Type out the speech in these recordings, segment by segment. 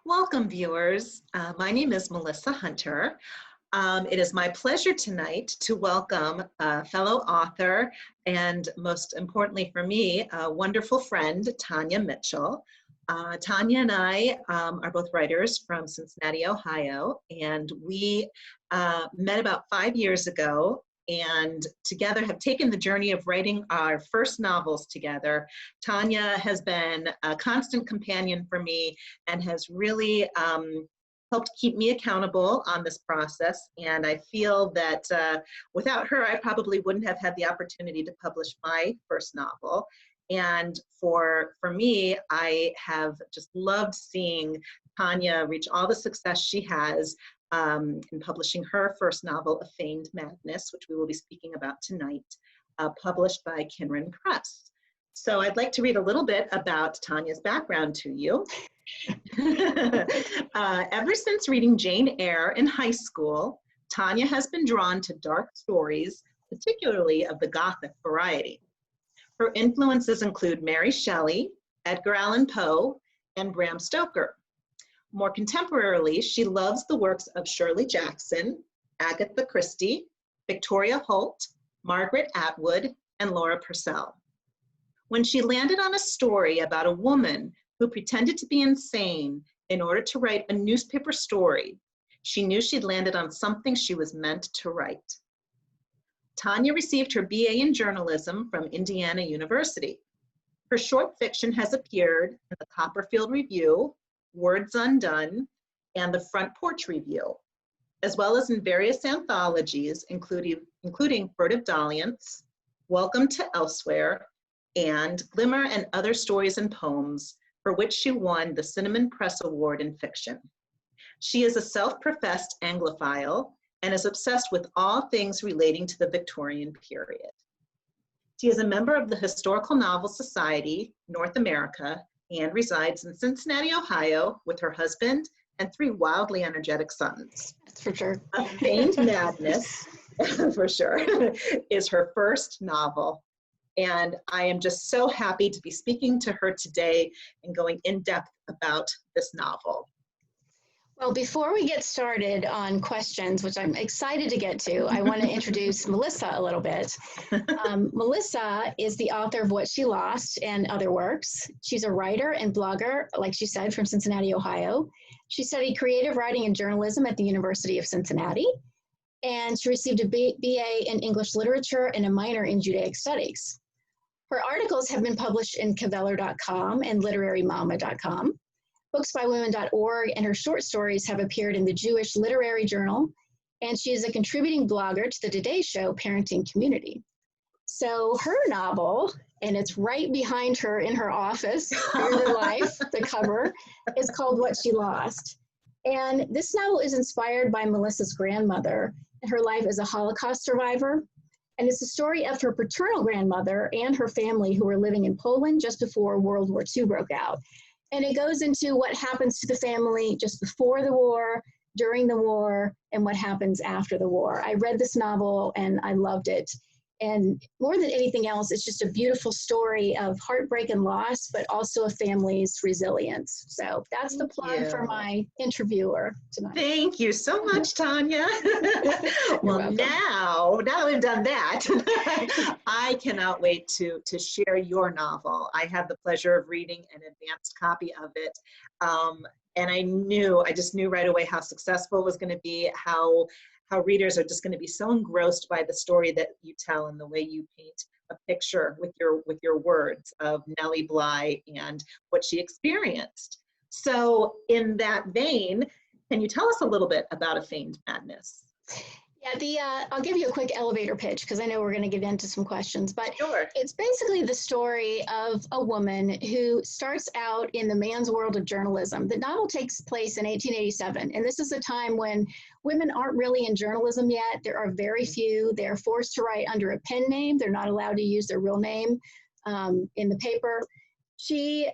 Welcome, viewers. My name is Melissa Hunter. It is my pleasure tonight to welcome a fellow author and, most importantly for me, a wonderful friend, Tanya Mitchell. Tanya and I are both writers from Cincinnati, Ohio, and we met about 5 years ago and together have taken the journey of writing our first novels together. Tanya has been a constant companion for me and has really helped keep me accountable on this process. And I feel that without her, I probably wouldn't have had the opportunity to publish my first novel. And for me, I have just loved seeing Tanya reach all the success she has in publishing her first novel, A Feigned Madness, which we will be speaking about tonight, published by Cochran Press. So I'd like to read a little bit about Tanya's background to you. Ever since reading Jane Eyre in high school, Tanya has been drawn to dark stories, particularly of the Gothic variety. Her influences include Mary Shelley, Edgar Allan Poe, and Bram Stoker. More contemporarily, she loves the works of Shirley Jackson, Agatha Christie, Victoria Holt, Margaret Atwood, and Laura Purcell. When she landed on a story about a woman who pretended to be insane in order to write a newspaper story, she knew she'd landed on something she was meant to write. Tanya received her BA in journalism from Indiana University. Her short fiction has appeared in the Copperfield Review, Words Undone, and the Front Porch Review, as well as in various anthologies, including Furtive Dalliance, Welcome to Elsewhere, and Glimmer and Other Stories and Poems, for which she won the Cinnamon Press Award in Fiction. She is a self-professed Anglophile and is obsessed with all things relating to the Victorian period. She is a member of the Historical Novel Society, North America, and resides in Cincinnati, Ohio, with her husband and 3 wildly energetic sons. That's for sure. A Feigned Madness, for sure, is her first novel. And I am just so happy to be speaking to her today and going in depth about this novel. Well, before we get started on questions, which I'm excited to get to, I want to introduce Melissa a little bit. Melissa is the author of What She Lost and other works. She's a writer and blogger, like she said, from Cincinnati, Ohio. She studied creative writing and journalism at the University of Cincinnati, and she received a BA in English literature and a minor in Judaic studies. Her articles have been published in Caveller.com and LiteraryMama.com. Booksbywomen.org and her short stories have appeared in the Jewish Literary Journal, and she is a contributing blogger to the Today Show Parenting Community. So her novel, and it's right behind her in her office, Her Life, the cover, is called What She Lost. And this novel is inspired by Melissa's grandmother, and her life as a Holocaust survivor. And it's the story of her paternal grandmother and her family who were living in Poland just before World War II broke out. And it goes into what happens to the family just before the war, during the war, and what happens after the war. I read this novel and I loved it. And more than anything else, it's just a beautiful story of heartbreak and loss, but also a family's resilience. So that's the plug for my interviewer tonight. Thank you so much, Tanya. Well, now we've done that, I cannot wait to share your novel. I had the pleasure of reading an advanced copy of it. And I just knew right away how successful it was going to be, how readers are just going to be so engrossed by the story that you tell and the way you paint a picture with your words of Nellie Bly and what she experienced. So in that vein, can you tell us a little bit about A Feigned Madness? Yeah, I'll give you a quick elevator pitch because I know we're going to get into some questions, but sure. It's basically the story of a woman who starts out in the man's world of journalism. The novel takes place in 1887, and this is a time when women aren't really in journalism yet. There are very few. They're forced to write under a pen name. They're not allowed to use their real name in the paper. She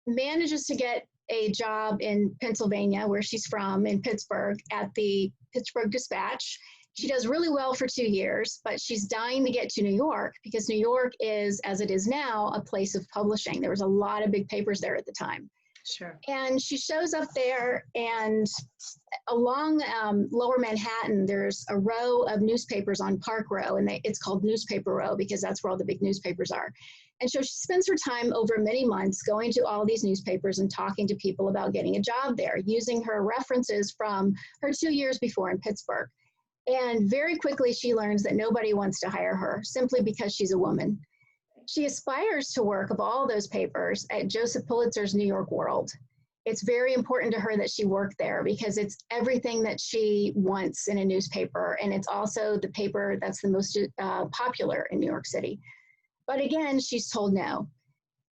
manages to get a job in Pennsylvania, where she's from, in Pittsburgh, at the Pittsburgh Dispatch. She does really well for 2 years, but she's dying to get to New York because New York is, as it is now, a place of publishing. There was a lot of big papers there at the time. Sure. And she shows up there, and along Lower Manhattan, there's a row of newspapers on Park Row, and it's called Newspaper Row because that's where all the big newspapers are. And so she spends her time over many months going to all these newspapers and talking to people about getting a job there, using her references from her 2 years before in Pittsburgh. And very quickly, she learns that nobody wants to hire her simply because she's a woman. She aspires to work, of all those papers, at Joseph Pulitzer's New York World. It's very important to her that she work there because it's everything that she wants in a newspaper. And it's also the paper that's the most popular in New York City. But again, she's told no.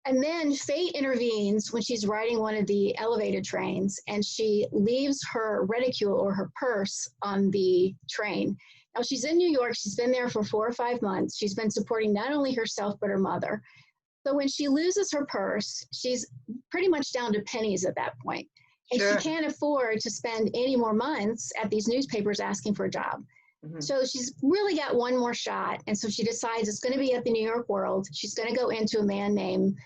And then fate intervenes when she's riding one of the elevated trains, and she leaves her reticule or her purse on the train. Now, she's in New York. She's been there for 4 or 5 months. She's been supporting not only herself, but her mother. So when she loses her purse, she's pretty much down to pennies at that point. And Sure. she can't afford to spend any more months at these newspapers asking for a job. Mm-hmm. So she's really got one more shot. And so she decides it's going to be at the New York World. She's going to go into a man named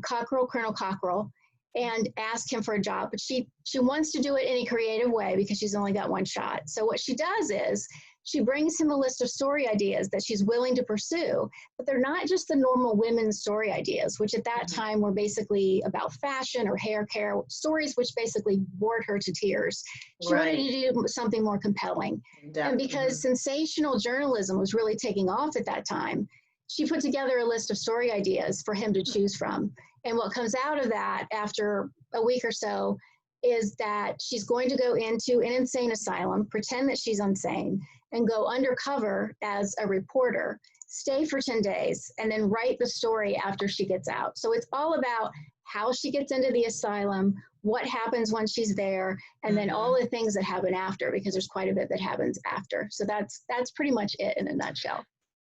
Colonel Cochran, and ask him for a job. But she wants to do it in a creative way because she's only got one shot. So what she does is she brings him a list of story ideas that she's willing to pursue, but they're not just the normal women's story ideas, which at that time were basically about fashion or hair care, stories which basically bored her to tears. She wanted to do something more compelling. And because sensational journalism was really taking off at that time, she put together a list of story ideas for him to choose from. And what comes out of that after a week or so is that she's going to go into an insane asylum, pretend that she's insane, and go undercover as a reporter, stay for 10 days, and then write the story after she gets out. So it's all about how she gets into the asylum, what happens when she's there, and then all the things that happen after, because there's quite a bit that happens after. So that's pretty much it in a nutshell.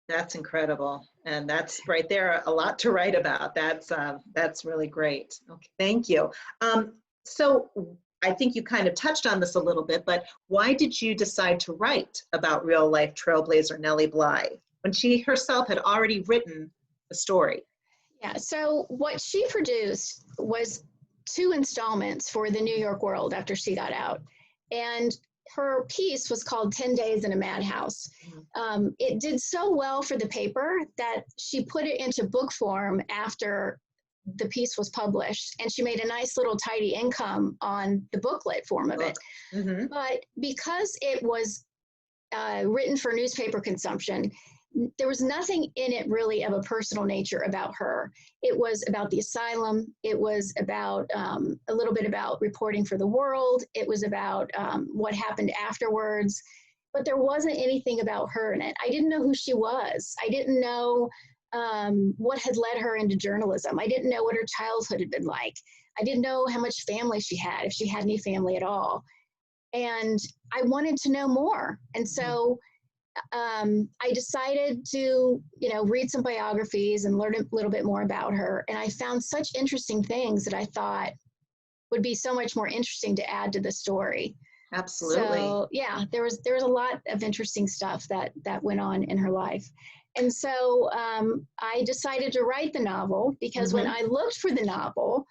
That's incredible. And that's right there, a lot to write about. That's really great. Okay, thank you. So I think you kind of touched on this a little bit, but why did you decide to write about real life trailblazer Nellie Bly when she herself had already written the story? Yeah, so what she produced was 2 installments for the New York World after she got out. And her piece was called 10 Days in a Madhouse. It did so well for the paper that she put it into book form after the piece was published, and she made a nice little tidy income on the booklet form of it. But because it was written for newspaper consumption, there was nothing in it really of a personal nature about her. It was about the asylum. It was about a little bit about reporting for the world. It was about what happened afterwards, but there wasn't anything about her in it. I didn't know who she was. I didn't know what had led her into journalism. I didn't know what her childhood had been like. I didn't know how much family she had, if she had any family at all. And I wanted to know more. And so I decided to, read some biographies and learn a little bit more about her. And I found such interesting things that I thought would be so much more interesting to add to the story. Absolutely. So yeah, there was a lot of interesting stuff that went on in her life. And so I decided to write the novel because when I looked for the novel,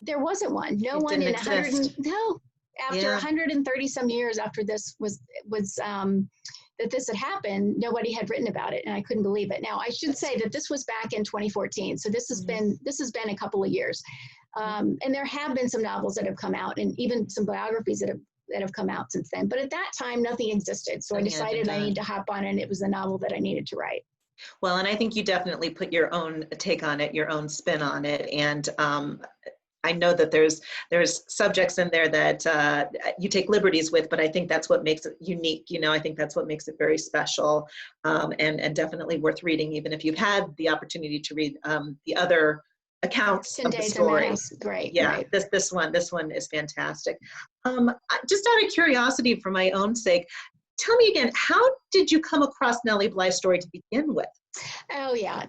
there wasn't one. No one in 130 some years after this was that this had happened, nobody had written about it, and I couldn't believe it. Now, I should say that this was back in 2014, so this has been a couple of years, and there have been some novels that have come out, and even some biographies that have come out since then. But at that time, nothing existed, so I decided I needed to hop on, and it was the novel that I needed to write. Well, and I think you definitely put your own take on it, your own spin on it, and I know that there's subjects in there that you take liberties with, but I think that's what makes it unique. I think that's what makes it very special, and definitely worth reading, even if you've had the opportunity to read the other accounts of the story. Great. Yeah, right. this one is fantastic. Just out of curiosity, for my own sake, tell me again, how did you come across Nellie Bly's story to begin with? Oh yeah,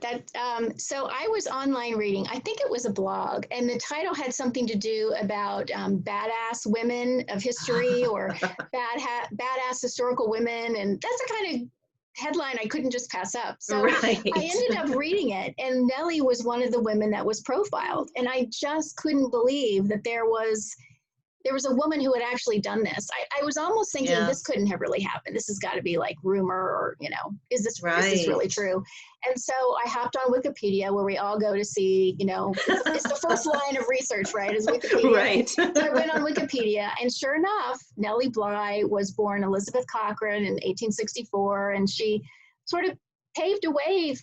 so I was online reading, I think it was a blog, and the title had something to do about badass women of history or badass historical women, and that's the headline I couldn't just pass up. So Right. I ended up reading it, and Nellie was one of the women that was profiled. And I just couldn't believe that there was a woman who had actually done this. I was almost thinking this couldn't have really happened. This has got to be like rumor, or, is this really true? And so I hopped on Wikipedia, where we all go to see, it's the first line of research, right, is Wikipedia. Right. So I went on Wikipedia, and sure enough, Nellie Bly was born Elizabeth Cochran in 1864, and she sort of paved a way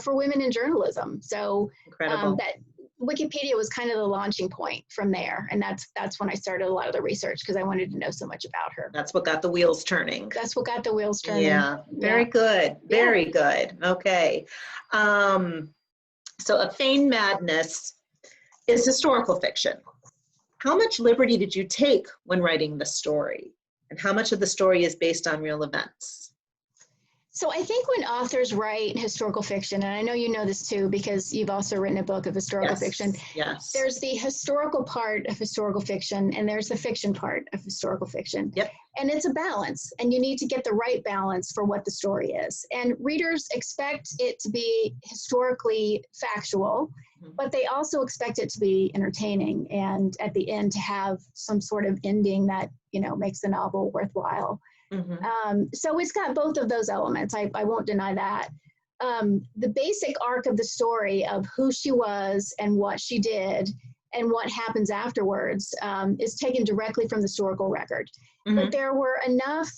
for women in journalism. So Incredible. that Wikipedia was kind of the launching point from there. And that's when I started a lot of the research, because I wanted to know so much about her. That's what got the wheels turning. That's what got the wheels turning. Yeah, very good. Very good. Okay. So A Feigned Madness is historical fiction. How much liberty did you take when writing the story? And how much of the story is based on real events? So I think when authors write historical fiction, and I know you know this too, because you've also written a book of historical fiction. Yes. There's the historical part of historical fiction, and there's the fiction part of historical fiction. Yep. And it's a balance, and you need to get the right balance for what the story is. And readers expect it to be historically factual, but they also expect it to be entertaining, and at the end to have some sort of ending that, makes the novel worthwhile. So it's got both of those elements. I won't deny that. The basic arc of the story of who she was and what she did and what happens afterwards is taken directly from the historical record. But there were enough,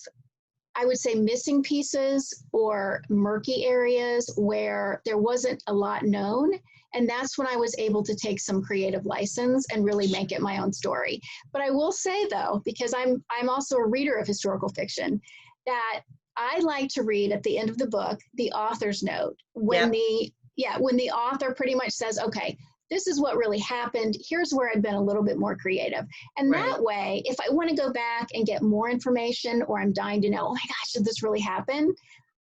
I would say, missing pieces or murky areas where there wasn't a lot known. And that's when I was able to take some creative license and really make it my own story. But I will say, though, because I'm also a reader of historical fiction, that I like to read at the end of the book the author's note, when when the author pretty much says, okay, this is what really happened. Here's where I've been a little bit more creative. And that way, if I want to go back and get more information, or I'm dying to know, oh my gosh, did this really happen?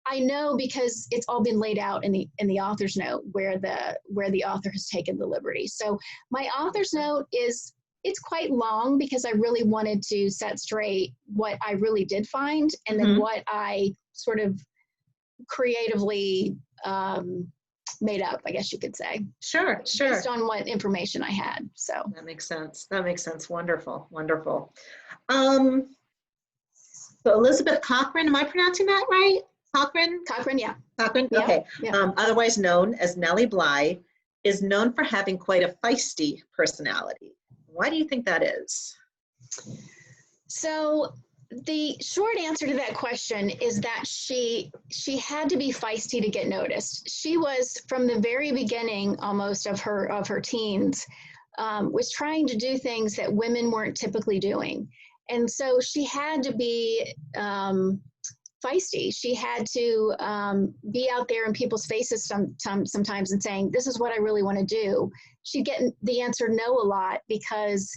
I know, because it's all been laid out in the author's note where the author has taken the liberty. So my author's note it's quite long, because I really wanted to set straight what I really did find, and then what I sort of creatively made up, I guess you could say. Sure. Based on what information I had. So that makes sense. Wonderful. So Elizabeth Cochran, am I pronouncing that right? Cochran, yeah. Cochran, okay. Yeah. Otherwise known as Nellie Bly, is known for having quite a feisty personality. Why do you think that is? So the short answer to that question is that she had to be feisty to get noticed. She was, from the very beginning almost of her teens, was trying to do things that women weren't typically doing. And so she had to be feisty. She had to be out there in people's faces sometimes and saying, this is what I really want to do. She'd get the answer no a lot, because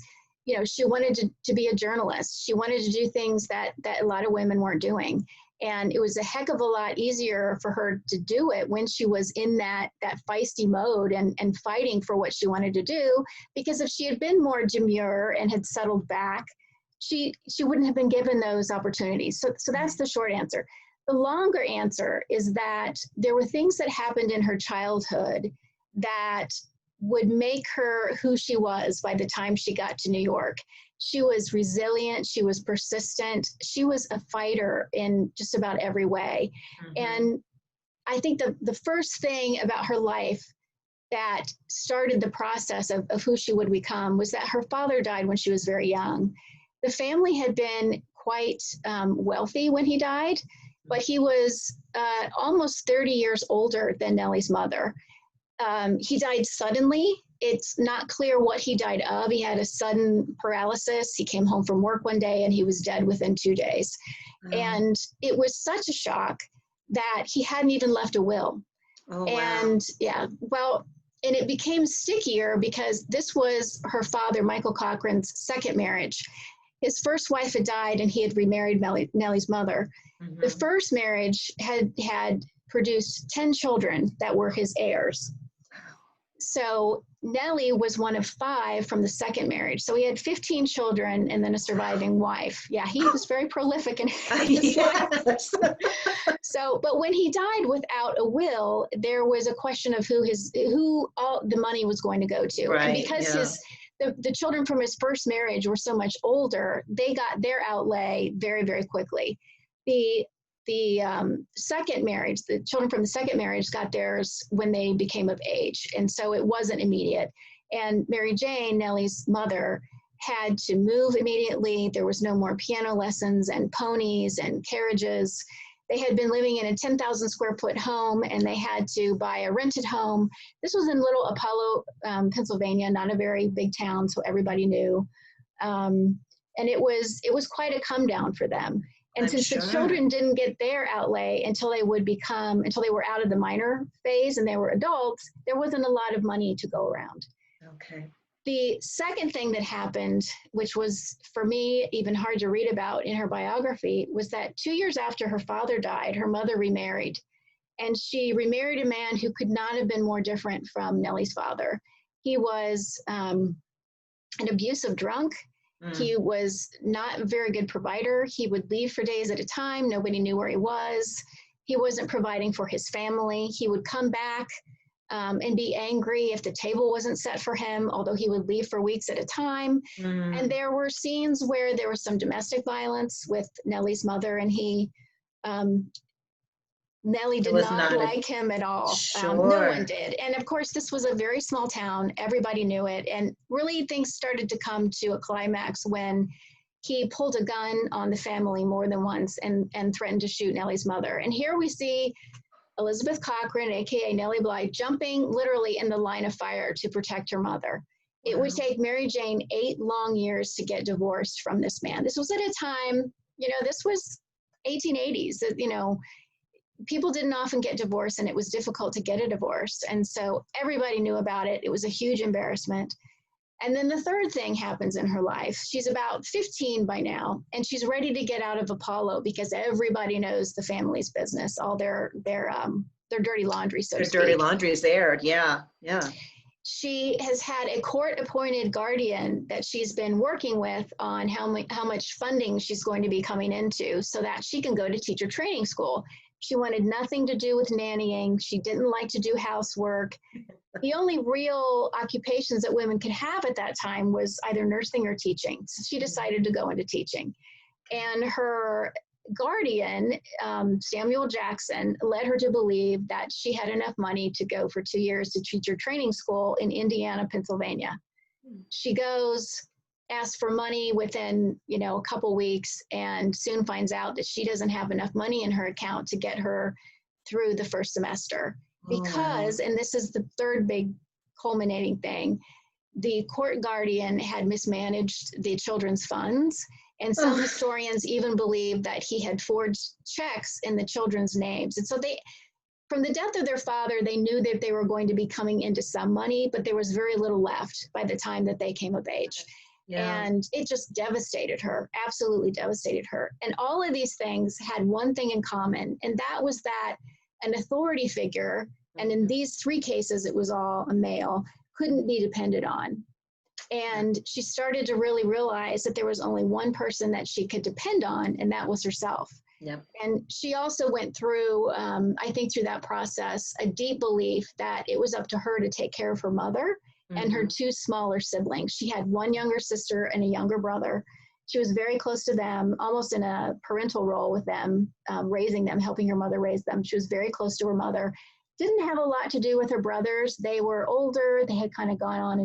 she wanted to be a journalist. She wanted to do things that a lot of women weren't doing. And it was a heck of a lot easier for her to do it when she was in that feisty mode and fighting for what she wanted to do, because if she had been more demure and had settled back, she wouldn't have been given those opportunities. So that's the short answer. The longer answer is that there were things that happened in her childhood that would make her who she was by the time she got to New York. She was resilient, she was persistent, she was a fighter in just about every way. And I think the first thing about her life that started the process of who she would become was that her father died when she was very young. The family had been quite wealthy when he died, but he was almost 30 years older than Nellie's mother. He died suddenly. It's not clear what he died of. He had a sudden paralysis. He came home from work one day and he was dead within 2 days. And it was such a shock that he hadn't even left a will. And and it became stickier because this was her father, Michael Cochran's second marriage. His first wife had died and he had remarried Nellie's mother. The first marriage had produced 10 children that were his heirs. So Nellie was one of 5 from the second marriage. So he had 15 children and then a surviving wife. Yeah, he was very prolific in his life. So, but when he died without a will, there was a question of who all the money was going to go to. Right, and because the children from his first marriage were so much older, they got their outlay very, very quickly. The second marriage, the children from the second marriage got theirs when they became of age. And so it wasn't immediate. And Mary Jane, Nellie's mother, had to move immediately. There was no more piano lessons and ponies and carriages. They had been living in a 10,000 square foot home, and they had to buy a rented home. This was in Little Apollo, Pennsylvania, not a very big town, so everybody knew. And it was quite a come down for them. And since the children didn't get their outlay until they were out of the minor phase and they were adults, there wasn't a lot of money to go around. Okay. The second thing that happened, which was for me even hard to read about in her biography, was that 2 years after her father died, her mother remarried. And she remarried a man who could not have been more different from Nellie's father. He was an abusive drunk. He was not a very good provider. He would leave for days at a time. Nobody knew where he was. He wasn't providing for his family. He would come back and be angry if the table wasn't set for him, although he would leave for weeks at a time. And there were scenes where there was some domestic violence with Nellie's mother, and he, Nellie did not like him at all. Sure. No one did. And of course, this was a very small town. Everybody knew it. And really things started to come to a climax when he pulled a gun on the family more than once and threatened to shoot Nellie's mother. And here we see Elizabeth Cochran, AKA Nellie Bly, jumping literally in the line of fire to protect her mother. It would take Mary Jane 8 long years to get divorced from this man. This was at a time, this was 1880s, people didn't often get divorced, and it was difficult to get a divorce. And so everybody knew about it. It was a huge embarrassment. And then the third thing happens in her life. She's about 15 by now, and she's ready to get out of Apollo because everybody knows the family's business, all their dirty laundry, so to speak. Their dirty laundry is aired, yeah. She has had a court-appointed guardian that she's been working with on how much funding she's going to be coming into so that she can go to teacher training school. She wanted nothing to do with nannying. She didn't like to do housework. The only real occupations that women could have at that time was either nursing or teaching. So she decided to go into teaching. And her guardian, Samuel Jackson, led her to believe that she had enough money to go for 2 years to teacher training school in Indiana, Pennsylvania. She goes, asks for money within, a couple weeks, and soon finds out that she doesn't have enough money in her account to get her through the first semester. Because, and this is the third big culminating thing, the court guardian had mismanaged the children's funds. And some historians even believe that he had forged checks in the children's names. And so from the death of their father, they knew that they were going to be coming into some money, but there was very little left by the time that they came of age. Yeah. And it just devastated her, absolutely devastated her. And all of these things had one thing in common, and that was that an authority figure, and in these 3 cases, it was all a male, couldn't be depended on. And she started to really realize that there was only one person that she could depend on, and that was herself. Yep. And she also went through, I think through that process, a deep belief that it was up to her to take care of her mother and her 2 smaller siblings. She had 1 younger sister and a younger brother. She was very close to them, almost in a parental role with them, raising them, helping her mother raise them. She was very close to her mother. Didn't have a lot to do with her brothers. They were older. They had kind of gone on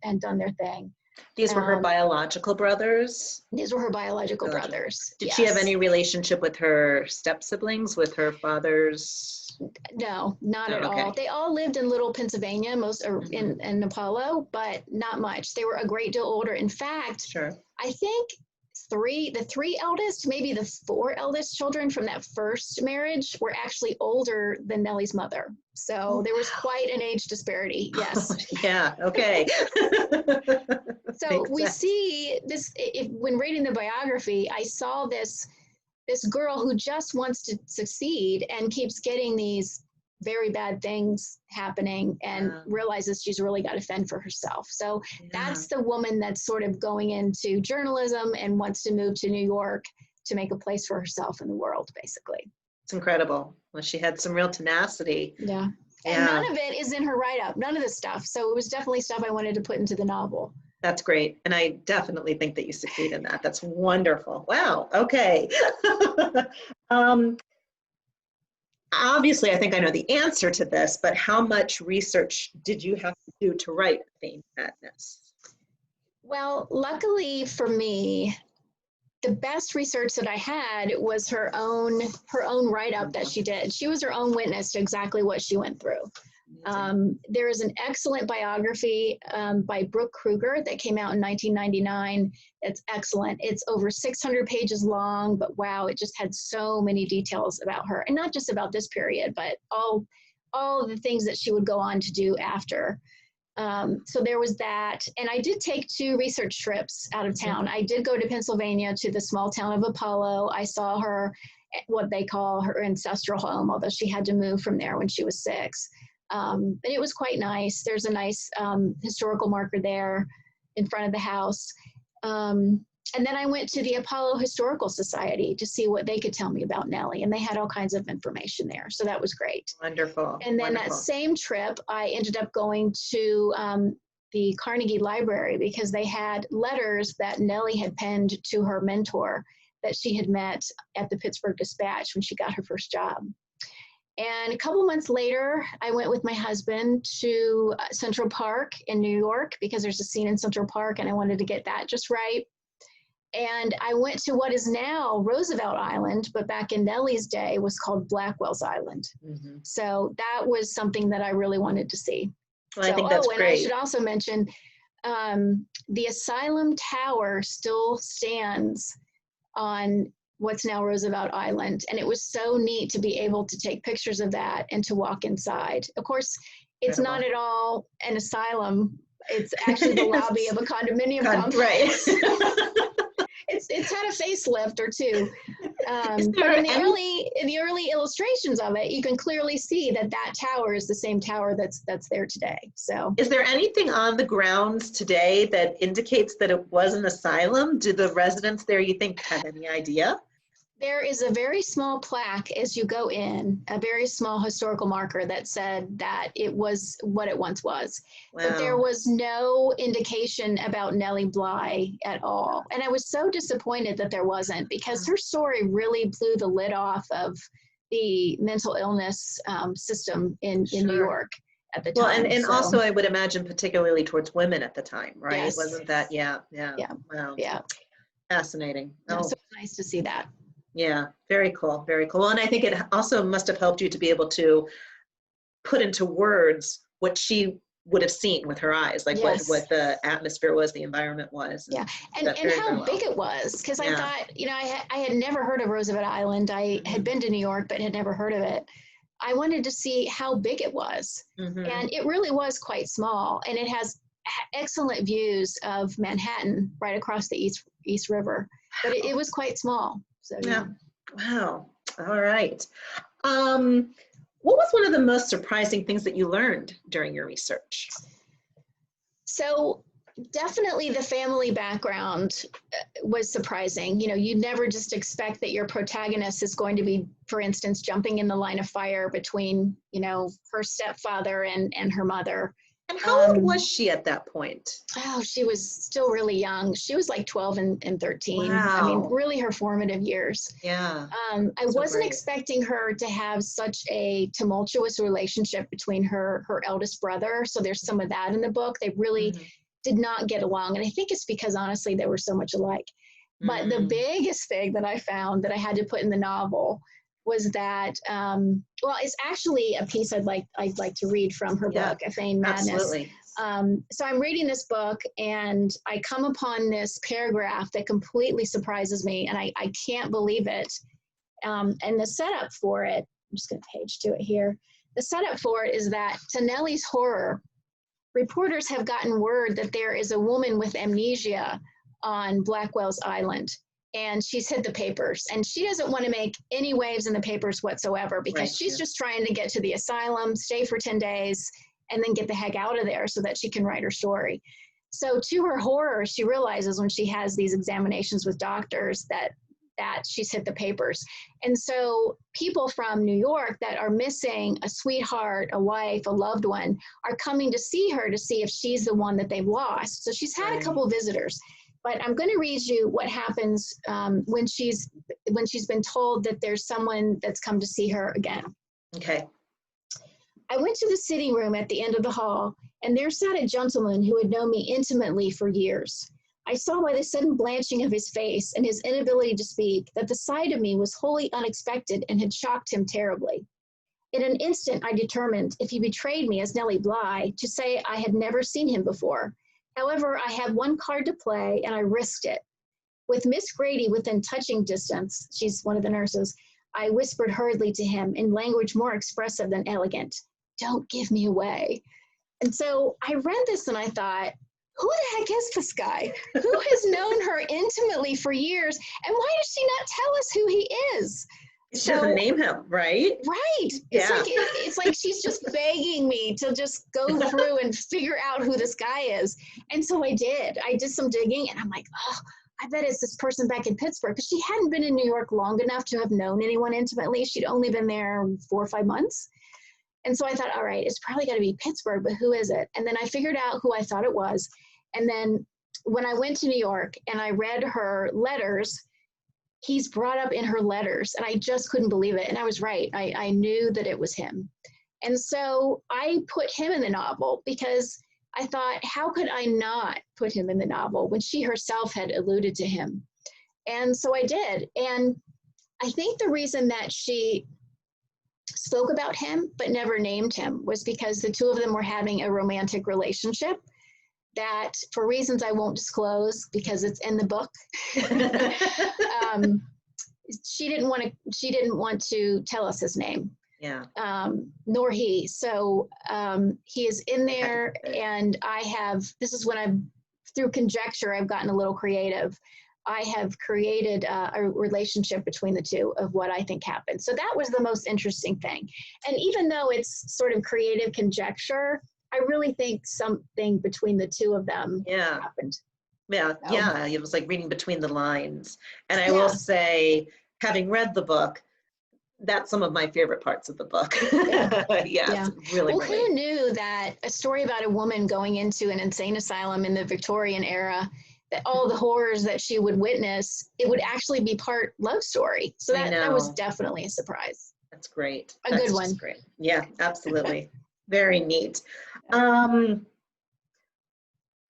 and done their thing. These were her biological brothers? These were her biological brothers. Did she have any relationship with her step-siblings, with her father's? No, not at all. They all lived in Little Pennsylvania, most in Apollo, but not much. They were a great deal older. In fact, I think the 3 eldest, maybe the 4 eldest children from that first marriage were actually older than Nellie's mother. So there was quite an age disparity. Yes. Yeah. Okay. So we see this when reading the biography. I saw this girl who just wants to succeed and keeps getting these very bad things happening and realizes she's really got to fend for herself. So that's the woman that's sort of going into journalism and wants to move to New York to make a place for herself in the world, basically. It's incredible. Well, she had some real tenacity. Yeah. And none of it is in her write-up, none of the stuff. So it was definitely stuff I wanted to put into the novel. That's great. And I definitely think that you succeed in that. That's wonderful. Wow. Okay. Obviously, I think I know the answer to this, but how much research did you have to do to write Feigned Madness? Well, luckily for me, the best research that I had was her own write-up that she did. She was her own witness to exactly what she went through. There is an excellent biography by Brooke Kruger that came out in 1999. It's excellent. It's over 600 pages long, but wow, it just had so many details about her, and not just about this period, but all the things that she would go on to do after. So there was that, and I did take 2 research trips out of town. I did go to Pennsylvania to the small town of Apollo. I saw her, what they call her ancestral home, although she had to move from there when she was 6. But it was quite nice. There's a nice historical marker there in front of the house. And then I went to the Apollo Historical Society to see what they could tell me about Nellie, and they had all kinds of information there. So that was great. Wonderful. And then that same trip, I ended up going to the Carnegie Library because they had letters that Nellie had penned to her mentor that she had met at the Pittsburgh Dispatch when she got her first job. And a couple months later, I went with my husband to Central Park in New York because there's a scene in Central Park and I wanted to get that just right. And I went to what is now Roosevelt Island, but back in Nellie's day was called Blackwell's Island. So that was something that I really wanted to see. Well, I think that's and great. I should also mention the Asylum Tower still stands on what's now Roosevelt Island. And it was so neat to be able to take pictures of that and to walk inside. Of course, it's not at all an asylum. It's actually the lobby of a condominium complex. Right. It's had a facelift or 2. But in the early illustrations of it, you can clearly see that tower is the same tower that's there today. So, is there anything on the grounds today that indicates that it was an asylum? Do the residents there, you think, have any idea? There is a very small plaque as you go in, a very small historical marker that said that it was what it once was. Wow. But there was no indication about Nellie Bly at all. And I was so disappointed that there wasn't, because her story really blew the lid off of the mental illness system in New York at the time. Well, and also I would imagine particularly towards women at the time, right? Yes. Wasn't that, yeah. Wow. Yeah. Fascinating. So it was nice to see that. Yeah, very cool, very cool. And I think it also must have helped you to be able to put into words what she would have seen with her eyes, like what the atmosphere was, the environment was. And how big it was, because I thought, I had never heard of Roosevelt Island. I had been to New York, but had never heard of it. I wanted to see how big it was. And it really was quite small. And it has excellent views of Manhattan right across the East River, but it was quite small. So, yeah. Wow. All right. What was one of the most surprising things that you learned during your research? So definitely the family background was surprising. You never just expect that your protagonist is going to be, for instance, jumping in the line of fire between, her stepfather and her mother. And how old was she at that point? Oh, she was still really young. She was like 12 and 13. Wow. I mean, really her formative years. Yeah. I wasn't expecting her to have such a tumultuous relationship between her eldest brother. So there's some of that in the book. They really did not get along. And I think it's because, honestly, they were so much alike. But the biggest thing that I found that I had to put in the novel was that, it's actually a piece I'd like to read from her book, A Feigned Madness. Absolutely. So I'm reading this book and I come upon this paragraph that completely surprises me, and I can't believe it. And the setup for it, I'm just going to page to it here. The setup for it is that, to Nellie's horror, reporters have gotten word that there is a woman with amnesia on Blackwell's Island. and she's hit the papers, and she doesn't want to make any waves in the papers whatsoever, because she's just trying to get to the asylum, stay for 10 days, and then get the heck out of there so that she can write her story. So to her horror, she realizes when she has these examinations with doctors that she's hit the papers. And so people from New York that are missing a sweetheart, a wife, a loved one, are coming to see her to see if she's the one that they've lost. So she's had a couple of visitors. But I'm going to read you what happens when she's been told that there's someone that's come to see her again. Okay. I went to the sitting room at the end of the hall, and there sat a gentleman who had known me intimately for years. I saw by the sudden blanching of his face and his inability to speak that the sight of me was wholly unexpected and had shocked him terribly. In an instant, I determined, if he betrayed me as Nellie Bly, to say I had never seen him before. However, I had one card to play, and I risked it. With Miss Grady within touching distance, she's one of the nurses, I whispered hurriedly to him in language more expressive than elegant, "Don't give me away." And so I read this and I thought, who the heck is this guy? Who has known her intimately for years? And why does she not tell us who he is? She doesn't name him, right? Right. It's like she's just begging me to just go through and figure out who this guy is. And so I did. I did some digging, and I'm like, oh, I bet it's this person back in Pittsburgh, because she hadn't been in New York long enough to have known anyone intimately. She'd only been there 4 or 5 months. And so I thought, all right, it's probably got to be Pittsburgh, but who is it? And then I figured out who I thought it was. And then when I went to New York and I read her letters, he's brought up in her letters, and I just couldn't believe it. And I was right. I knew that it was him. And so I put him in the novel because I thought, how could I not put him in the novel when she herself had alluded to him? And so I did. And I think the reason that she spoke about him but never named him was because the two of them were having a romantic relationship that, for reasons I won't disclose because it's in the book, she didn't want to tell us his name. Yeah. Nor he. So he is in there, and this is when through conjecture, I've gotten a little creative. I have created a relationship between the two of what I think happened. So that was the most interesting thing. And even though it's sort of creative conjecture, I really think something between the two of them happened. Yeah, yeah, it was like reading between the lines. And I will say, having read the book, that's some of my favorite parts of the book. Really. Well, who knew that a story about a woman going into an insane asylum in the Victorian era, that all the horrors that she would witness, it would actually be part love story. So that was definitely a surprise. That's great. That's good one. Great. Yeah, absolutely. Very neat.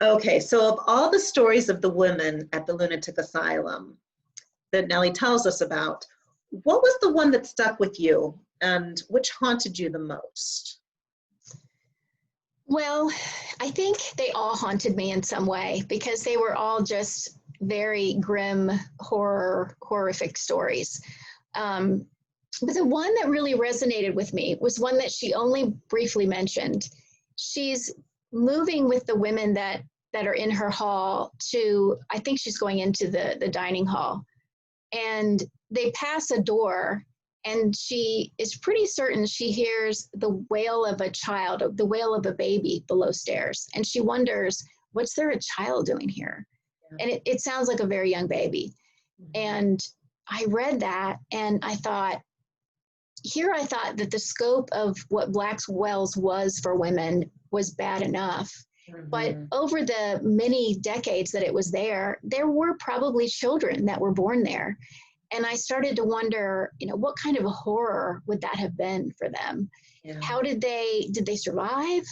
Okay, so of all the stories of the women at the lunatic asylum that Nellie tells us about, what was the one that stuck with you, and which haunted you the most? Well, I think they all haunted me in some way, because they were all just very grim, horrific stories. But the one that really resonated with me was one that she only briefly mentioned. She's moving with the women that are in her hall to, I think she's going into the dining hall. And they pass a door, and she is pretty certain she hears the wail of a child, the wail of a baby below stairs. And she wonders, what's there a child doing here? Yeah. And it sounds like a very young baby. Mm-hmm. And I read that, and I thought that the scope of what Blackwell's was for women was bad enough. Mm-hmm. But over the many decades that it was there were probably children that were born there. And I started to wonder, what kind of a horror would that have been for them? Yeah. How did they survive?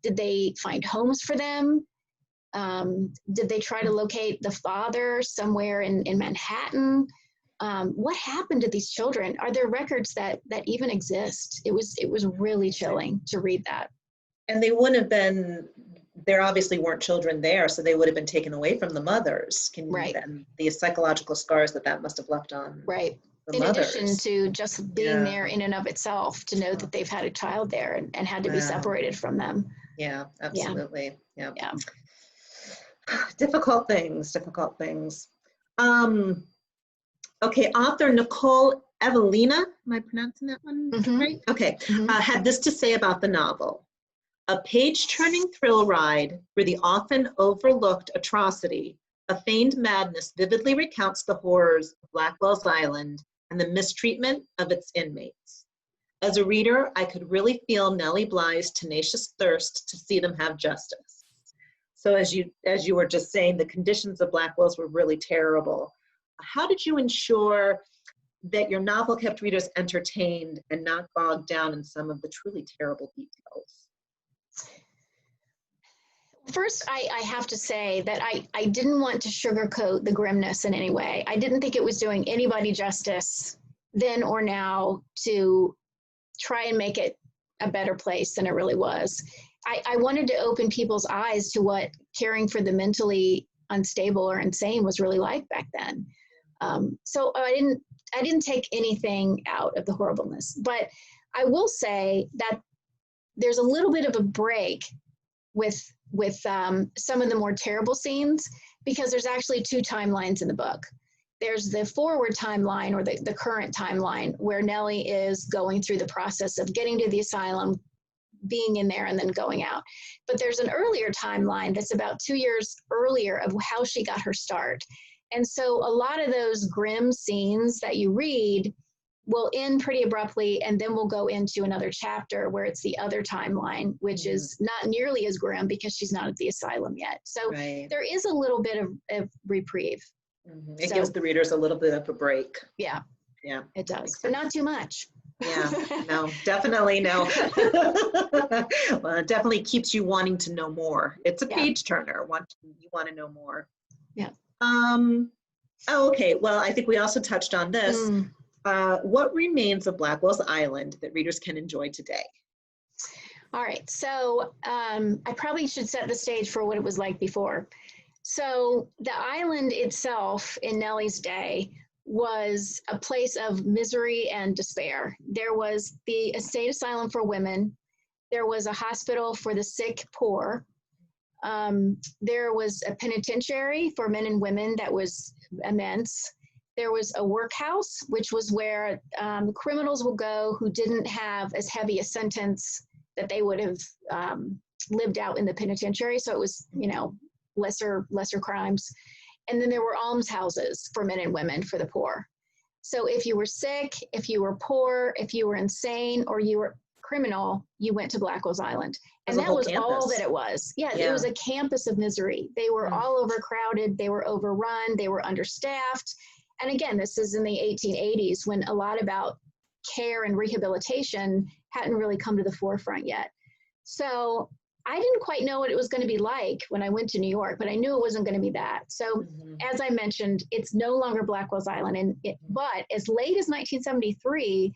Did they find homes for them? Did they try to locate the father somewhere in Manhattan? What happened to these children? Are there records that even exist? It was really chilling to read that. And they wouldn't have been, there obviously weren't children there, so they would have been taken away from the mothers. And the psychological scars that must have left on the mothers. Addition to just being there in and of itself, to know that they've had a child there and had to be separated from them. Yeah, absolutely. Yeah. Difficult things. Okay, author Nicole Evelina, am I pronouncing that one right? Okay, had this to say about the novel. A page-turning thrill ride through the often overlooked atrocity, A Feigned Madness vividly recounts the horrors of Blackwell's Island and the mistreatment of its inmates. As a reader, I could really feel Nellie Bly's tenacious thirst to see them have justice. So as you were just saying, the conditions of Blackwell's were really terrible. How did you ensure that your novel kept readers entertained and not bogged down in some of the truly terrible details? First, I have to say that I didn't want to sugarcoat the grimness in any way. I didn't think it was doing anybody justice then or now to try and make it a better place than it really was. I wanted to open people's eyes to what caring for the mentally unstable or insane was really like back then. So I didn't take anything out of the horribleness, but I will say that there's a little bit of a break with some of the more terrible scenes, because there's actually two timelines in the book. There's the forward timeline, or the current timeline, where Nellie is going through the process of getting to the asylum, being in there, and then going out. But there's an earlier timeline that's about 2 years earlier of how she got her start. And so a lot of those grim scenes that you read will end pretty abruptly, and then we'll go into another chapter where it's the other timeline, which is not nearly as grim because she's not at the asylum yet. So there is a little bit of reprieve. It gives the readers a little bit of a break. Yeah, it does, but not too much. Yeah, no, definitely no. Well, it definitely keeps you wanting to know more. It's a page turner. You want to know more. Yeah. Okay, well, I think we also touched on this. What remains of Blackwell's Island that readers can enjoy today? All right, so I probably should set the stage for what it was like before. So the island itself in Nellie's day was a place of misery and despair. There was the state asylum for women. There was a hospital for the sick poor. There was a penitentiary for men and women that was immense. There was a workhouse, which was where criminals would go who didn't have as heavy a sentence that they would have lived out in the penitentiary. So it was, lesser crimes. And then there were almshouses for men and women for the poor. So if you were sick, if you were poor, if you were insane, or you were criminal, you went to Blackwell's Island. And that was all that it was. Yeah, it was a campus of misery. They were all overcrowded. They were overrun. They were understaffed. And again, this is in the 1880s, when a lot about care and rehabilitation hadn't really come to the forefront yet. So I didn't quite know what it was going to be like when I went to New York, but I knew it wasn't going to be that. So as I mentioned, it's no longer Blackwell's Island, but as late as 1973,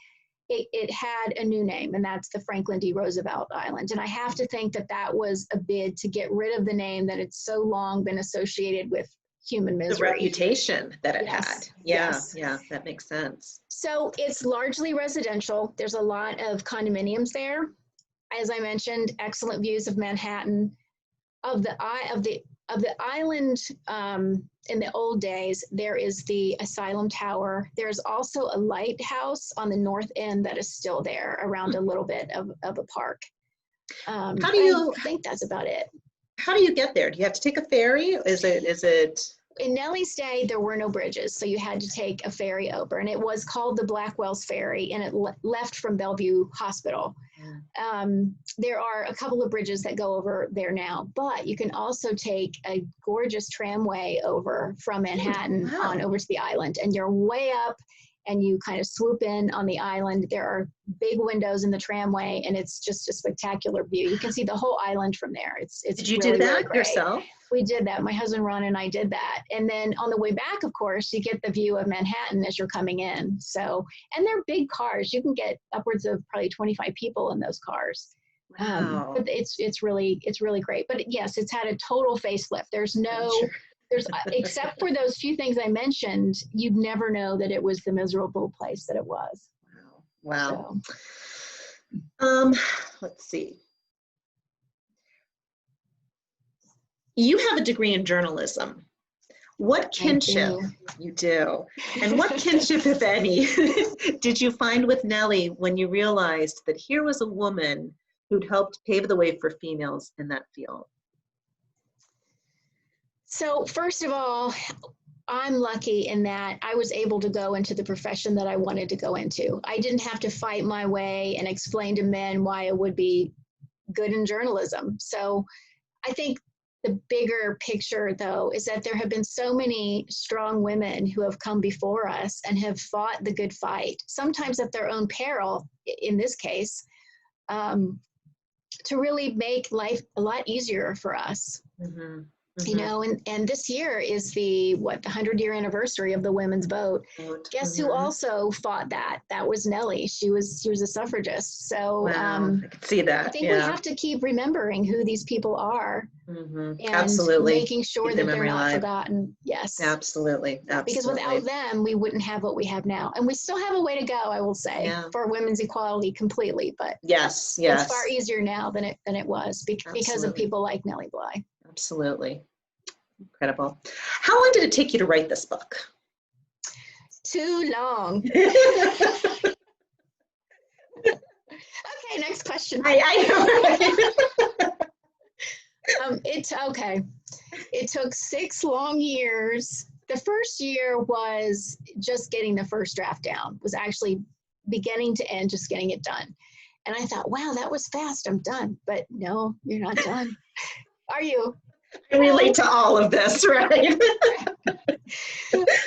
it had a new name, and that's the Franklin D. Roosevelt Island. And I have to think that that was a bid to get rid of the name that had so long been associated with human misery. The reputation that it had. Yeah, that makes sense. So it's largely residential. There's a lot of condominiums there. As I mentioned, excellent views of Manhattan. Of the island in the old days, there is the Asylum Tower. There's also a lighthouse on the north end that is still there around a little bit of a park. I think that's about it. How do you get there? Do you have to take a ferry? Is it? In Nellie's day, there were no bridges, so you had to take a ferry over, and it was called the Blackwell's Ferry, and it left from Bellevue Hospital. There are a couple of bridges that go over there now, but you can also take a gorgeous tramway over from Manhattan on over to the island, and you're way up, and you kind of swoop in on the island. There are big windows in the tramway, and it's just a spectacular view. You can see the whole island from there. Did you do that yourself? We did that. My husband Ron and I did that. And then on the way back, of course, you get the view of Manhattan as you're coming in. So, and they're big cars. You can get upwards of probably 25 people in those cars. Wow. But it's really great. But yes, it's had a total facelift. There's except for those few things I mentioned, you'd never know that it was the miserable place that it was. Wow. So. Let's see. You have a degree in journalism. What kinship, you do, and what kinship, if any, did you find with Nellie when you realized that here was a woman who'd helped pave the way for females in that field? So first of all, I'm lucky in that I was able to go into the profession that I wanted to go into. I didn't have to fight my way and explain to men why I would be good in journalism. So I think the bigger picture, though, is that there have been so many strong women who have come before us and have fought the good fight, sometimes at their own peril, in this case, to really make life a lot easier for us. Mm-hmm. You know, and this year is the 100-year anniversary of the women's vote. Guess who also fought that? That was Nellie. She was a suffragist. So wow, I could see that. I think we have to keep remembering who these people are, and absolutely making sure that they're not forgotten. Yes, absolutely. Because without them, we wouldn't have what we have now, and we still have a way to go. I will say for women's equality completely, but yes, it's far easier now than it was because of people like Nellie Bly. Absolutely. Incredible. How long did it take you to write this book? Too long. Okay, next question. I know, right? It took 6 long years. The first year was just getting the first draft down, was actually beginning to end, just getting it done. And I thought, wow, that was fast. I'm done. But no, you're not done. Are you? I relate to all of this, right?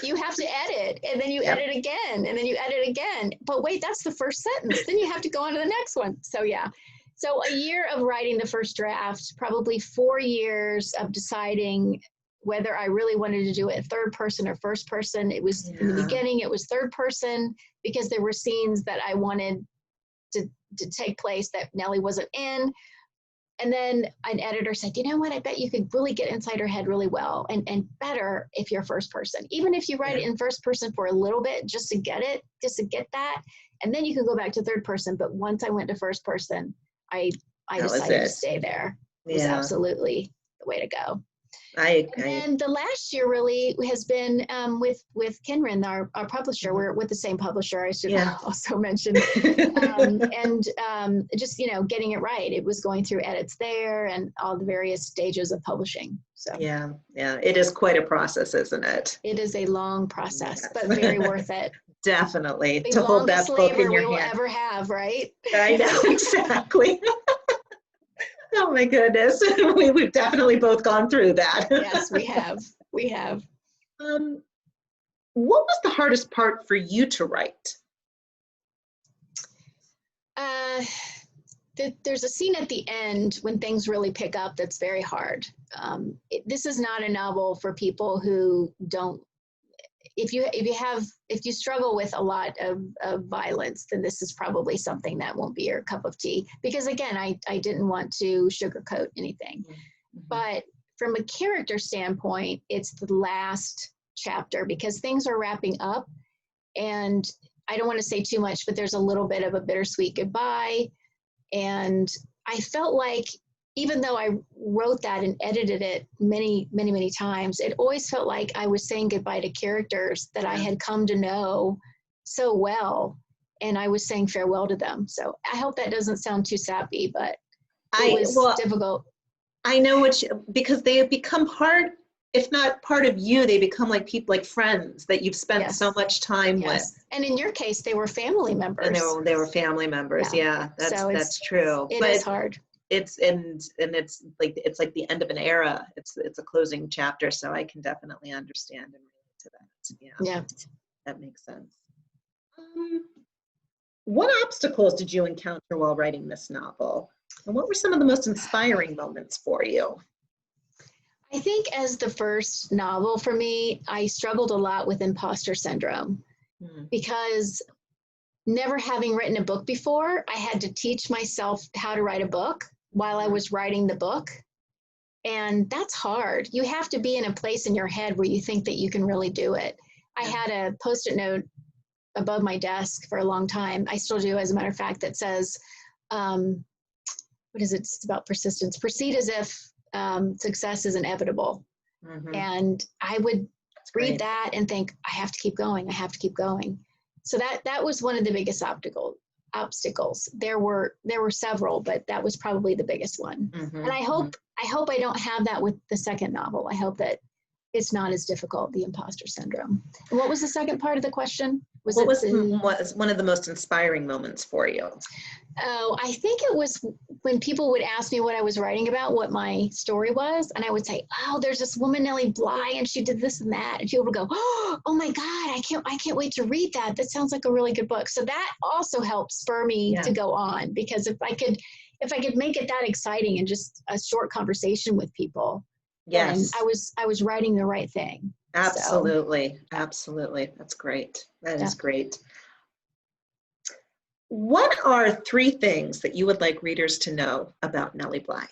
You have to edit, and then you edit again, and then you edit again. But wait, that's the first sentence. Then you have to go on to the next one. So yeah. So a year of writing the first draft, probably 4 years of deciding whether I really wanted to do it third person or first person. It was in the beginning, it was third person because there were scenes that I wanted to take place that Nellie wasn't in. And then an editor said, you know what, I bet you could really get inside her head really well and better if you're first person. Even if you write it in first person for a little bit, just to get that. And then you can go back to third person. But once I went to first person, I decided to stay there. It was absolutely the way to go. And the last year really has been with Cochran, our publisher. We're with the same publisher, I should also mention. And just, getting it right. It was going through edits there and all the various stages of publishing. So yeah, it is quite a process, isn't it? It is a long process, but very worth it. Definitely. The to hold that book in your hand. we will ever have, right? I know, exactly. Oh my goodness. We've definitely both gone through that. Yes, we have. We have. What was the hardest part for you to write? There's a scene at the end when things really pick up that's very hard. This is not a novel for people who don't. If you struggle with a lot of violence, then this is probably something that won't be your cup of tea. Because again, I didn't want to sugarcoat anything. But from a character standpoint, it's the last chapter because things are wrapping up. And I don't want to say too much, but there's a little bit of a bittersweet goodbye. And I felt like even though I wrote that and edited it many, many, many times, it always felt like I was saying goodbye to characters that I had come to know so well, and I was saying farewell to them. So I hope that doesn't sound too sappy, but it was difficult. I know because they have become part, if not part of you, they become like people, like friends that you've spent so much time with. And in your case, they were family members. And they were family members. Yeah, that's true. It is hard. It's it's like the end of an era. It's a closing chapter, so I can definitely understand and relate to that. Yeah, that makes sense. What obstacles did you encounter while writing this novel, and what were some of the most inspiring moments for you? I think as the first novel for me, I struggled a lot with imposter syndrome because never having written a book before, I had to teach myself how to write a book while I was writing the book. And that's hard. You have to be in a place in your head where you think that you can really do it. I had a Post-it note above my desk for a long time. I still do, as a matter of fact, that says, what is it? It's about persistence. Proceed as if success is inevitable. And I would read that and think, I have to keep going. I have to keep going. So that was one of the biggest obstacles. There were several, but that was probably the biggest one. And I hope I don't have that with the second novel. I hope that it's not as difficult, the imposter syndrome. And what was the second part of the question? What was one of the most inspiring moments for you? Oh, I think it was when people would ask me what I was writing about, what my story was, and I would say, oh, there's this woman, Nellie Bly, and she did this and that. And people would go, oh my God, I can't wait to read that. That sounds like a really good book. So that also helped spur me to go on, because if I could make it that exciting and just a short conversation with people, then I was writing the right thing. Absolutely. So, absolutely. That's great. That is great. What are 3 things that you would like readers to know about Nellie Bly?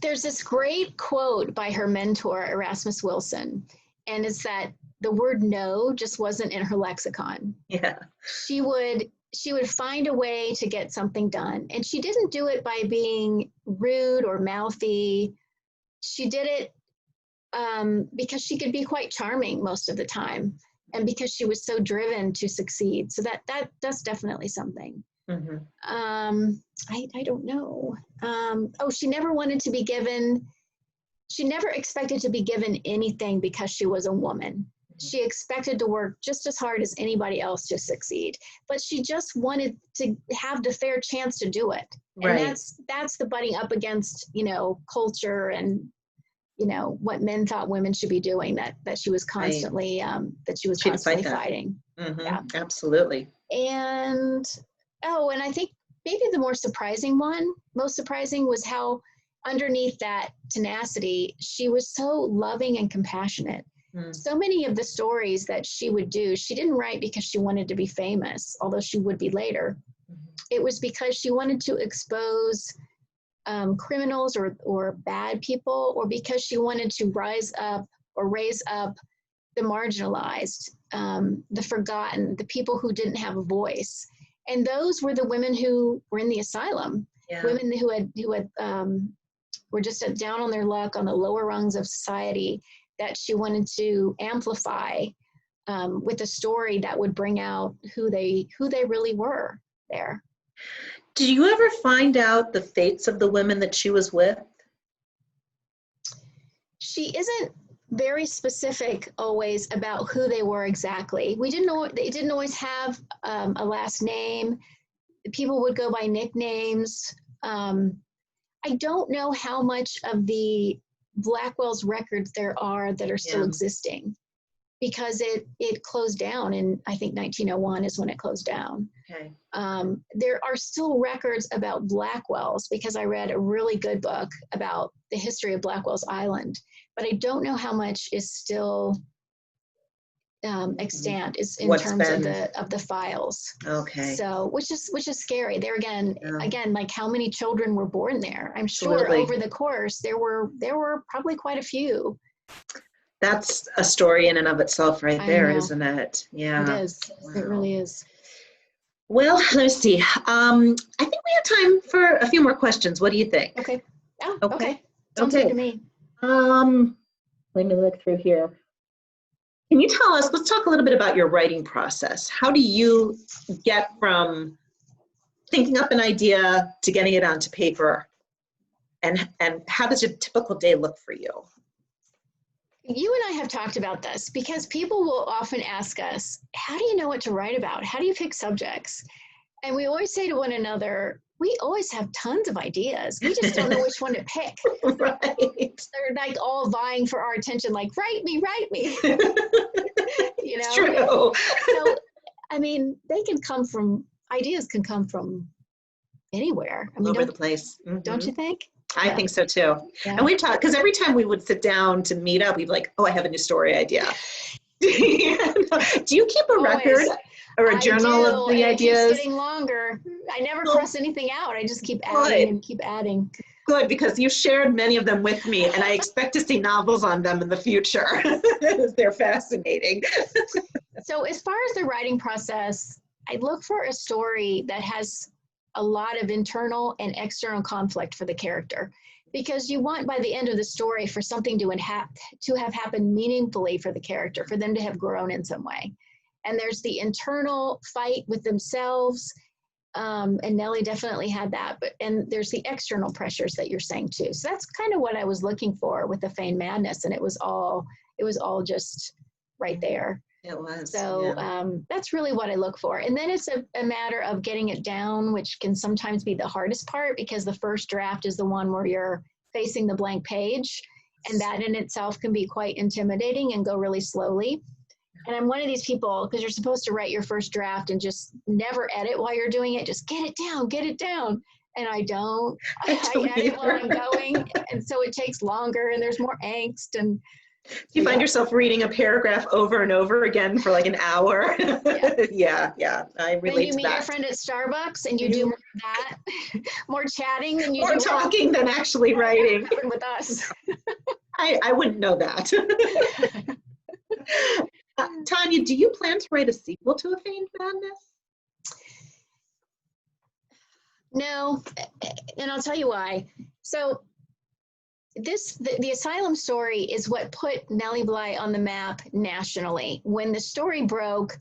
There's this great quote by her mentor, Erasmus Wilson, and it's that the word no just wasn't in her lexicon. Yeah. She would find a way to get something done. And she didn't do it by being rude or mouthy. She did it because she could be quite charming most of the time, and because she was so driven to succeed. So that's definitely something. I don't know. She never expected to be given anything because she was a woman. She expected to work just as hard as anybody else to succeed, but she just wanted to have the fair chance to do it. And that's the butting up against, culture and, what men thought women should be doing, that she was constantly, fighting. Yeah. Absolutely. And I think maybe the most surprising was how underneath that tenacity, she was so loving and compassionate. So many of the stories that she would do, she didn't write because she wanted to be famous, although she would be later. It was because she wanted to expose criminals or bad people, or because she wanted to raise up the marginalized, the forgotten, the people who didn't have a voice. And those were the women who were in the asylum, women who were just down on their luck on the lower rungs of society, that she wanted to amplify with a story that would bring out who they really were there. Did you ever find out the fates of the women that she was with? She isn't very specific always about who they were exactly. They didn't always have a last name. People would go by nicknames. I don't know how much of the Blackwell's records there are that are still existing, because it closed down in, I think, 1901 is when it closed down. Okay. There are still records about Blackwell's, because I read a really good book about the history of Blackwell's Island, but I don't know how much is still extant is in terms of the files. Okay. So which is scary. There again, like how many children were born there? I'm sure Absolutely. Over the course there were probably quite a few. That's a story in and of itself right there, isn't it? Yeah. It is. Wow. It really is. Well, let me see. I think we have time for a few more questions. What do you think? Okay. Oh, okay. Sounds good to me. Let me look through here. Can you tell us, let's talk a little bit about your writing process. How do you get from thinking up an idea to getting it onto paper? And how does a typical day look for you? You and I have talked about this, because people will often ask us, how do you know what to write about? How do you pick subjects? And we always say to one another, we always have tons of ideas. We just don't know which one to pick. Right. They're like all vying for our attention, like, write me. It's true. So, I mean, ideas can come from anywhere. I mean, over the place. Mm-hmm. Don't you think? I think so too. Yeah. And we talked, because every time we would sit down to meet up, we'd be like, oh, I have a new story idea. Do you keep a record or a journal of the ideas? It keeps getting longer. I never cross anything out. I just keep adding and keep adding. Good, because you shared many of them with me, and I expect to see novels on them in the future. They're fascinating. So as far as the writing process, I look for a story that has a lot of internal and external conflict for the character. because you want by the end of the story for something to have happened meaningfully for the character, for them to have grown in some way. And there's the internal fight with themselves, and Nellie definitely had that, and there's the external pressures that you're saying too. So that's kind of what I was looking for with the Feigned Madness, and it was all just right there. It was. So yeah. that's really what I look for. And then it's a matter of getting it down, which can sometimes be the hardest part, because the first draft is the one where you're facing the blank page. And that in itself can be quite intimidating and go really slowly. And I'm one of these people, because you're supposed to write your first draft and just never edit while you're doing it. Just get it down, get it down. And I don't. I edit while I'm going. And so it takes longer and there's more angst. And you find yourself reading a paragraph over and over again for like an hour. Yeah. I relate to that. When you meet your friend at Starbucks and you do more of that, more chatting than you do. More talking than actually writing. With us. I wouldn't know that. Tanya, do you plan to write a sequel to A Feigned Madness? No, and I'll tell you why. So the asylum story is what put Nellie Bly on the map nationally. When the story broke,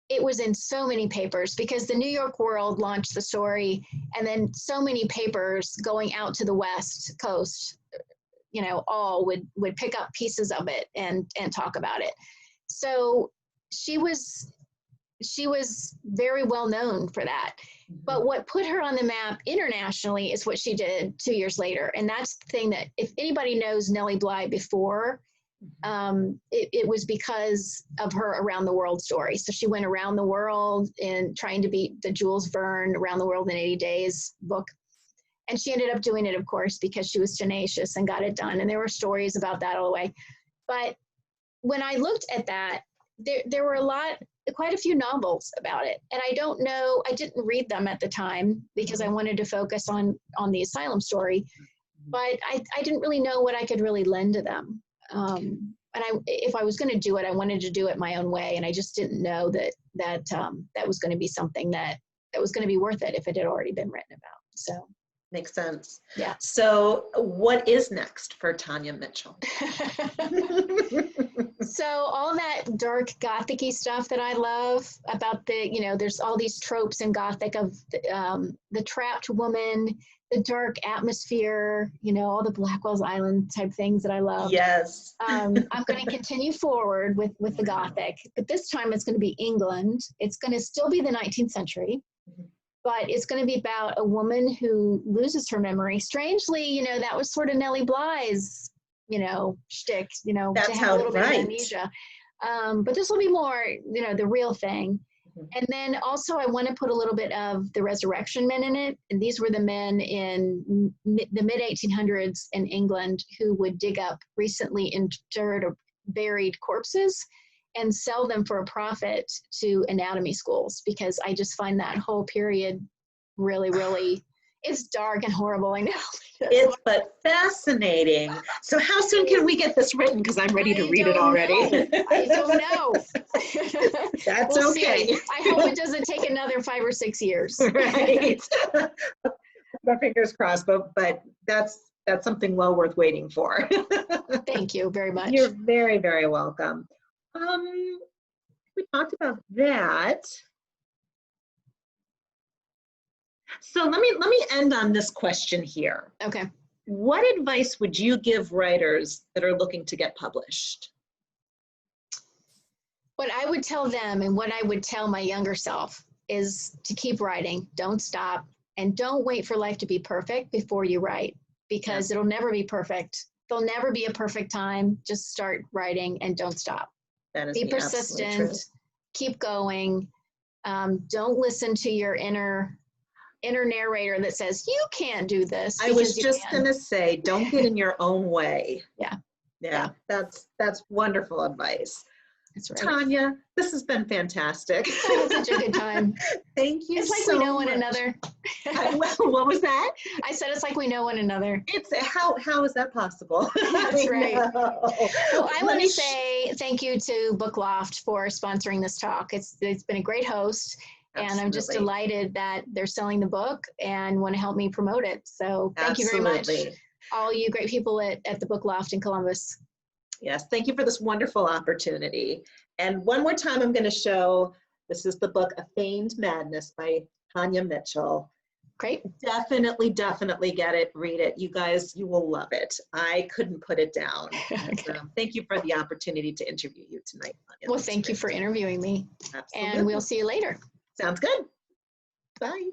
it was in so many papers because the New York World launched the story, and then so many papers going out to the West Coast, all would pick up pieces of it and talk about it. So she was very well known for that. But what put her on the map internationally is what she did 2 years later. And that's the thing, that if anybody knows Nellie Bly before, it was because of her Around the World story. So she went around the world in trying to beat the Jules Verne Around the World in 80 Days book. And she ended up doing it, of course, because she was tenacious and got it done. And there were stories about that all the way. But when I looked at that, there were quite a few novels about it. And I don't know, I didn't read them at the time because I wanted to focus on the asylum story, but I didn't really know what I could really lend to them. And if I was going to do it, I wanted to do it my own way. And I just didn't know that was going to be something that was going to be worth it if it had already been written about. So. Makes sense. Yeah. So what is next for Tanya Mitchell? So all that dark Gothic-y stuff that I love about there's all these tropes in Gothic of the trapped woman, the dark atmosphere, all the Blackwell's Island type things that I love. Yes. I'm going to continue forward with the Gothic, but this time it's going to be England. It's going to still be the 19th century. But it's going to be about a woman who loses her memory. Strangely, that was sort of Nellie Bly's, shtick, That's to have how, a little bit right. of amnesia. But this will be more, the real thing. And then also I want to put a little bit of the resurrection men in it. And these were the men in the mid-1800s in England who would dig up recently interred or buried corpses and sell them for a profit to anatomy schools, because I just find that whole period really, really, it's dark and horrible, I know. It's but fascinating. So how soon can we get this written? Because I'm ready to read it already. I don't know. That's we'll okay. See. I hope it doesn't take another 5 or 6 years. Right. My fingers crossed, but that's something well worth waiting for. Thank you very much. You're very, very welcome. We talked about that. So let me end on this question here. Okay. What advice would you give writers that are looking to get published? What I would tell them and what I would tell my younger self is to keep writing, don't stop, and don't wait for life to be perfect before you write, because it'll never be perfect. There'll never be a perfect time. Just start writing and don't stop. That is be persistent, keep going. Don't listen to your inner narrator that says, you can't do this. I was just going to say, don't get in your own way. Yeah. That's wonderful advice. That's right. Tanya, this has been fantastic. I had such a good time. Thank you so much. It's like we know one another. What was that? I said it's like we know one another. It's how is that possible? That's right. Well, I want to say thank you to Book Loft for sponsoring this talk. It's been a great host. Absolutely. And I'm just delighted that they're selling the book and want to help me promote it. So thank you very much. all you great people at the Book Loft in Columbus. Yes, thank you for this wonderful opportunity. And one more time, I'm going to show, this is the book, A Feigned Madness by Tanya Mitchell. Great. Definitely, definitely get it, read it. You guys, you will love it. I couldn't put it down. Okay. Thank you for the opportunity to interview you tonight, Tanya. Well, thank you for interviewing me. Absolutely. And we'll see you later. Sounds good. Bye.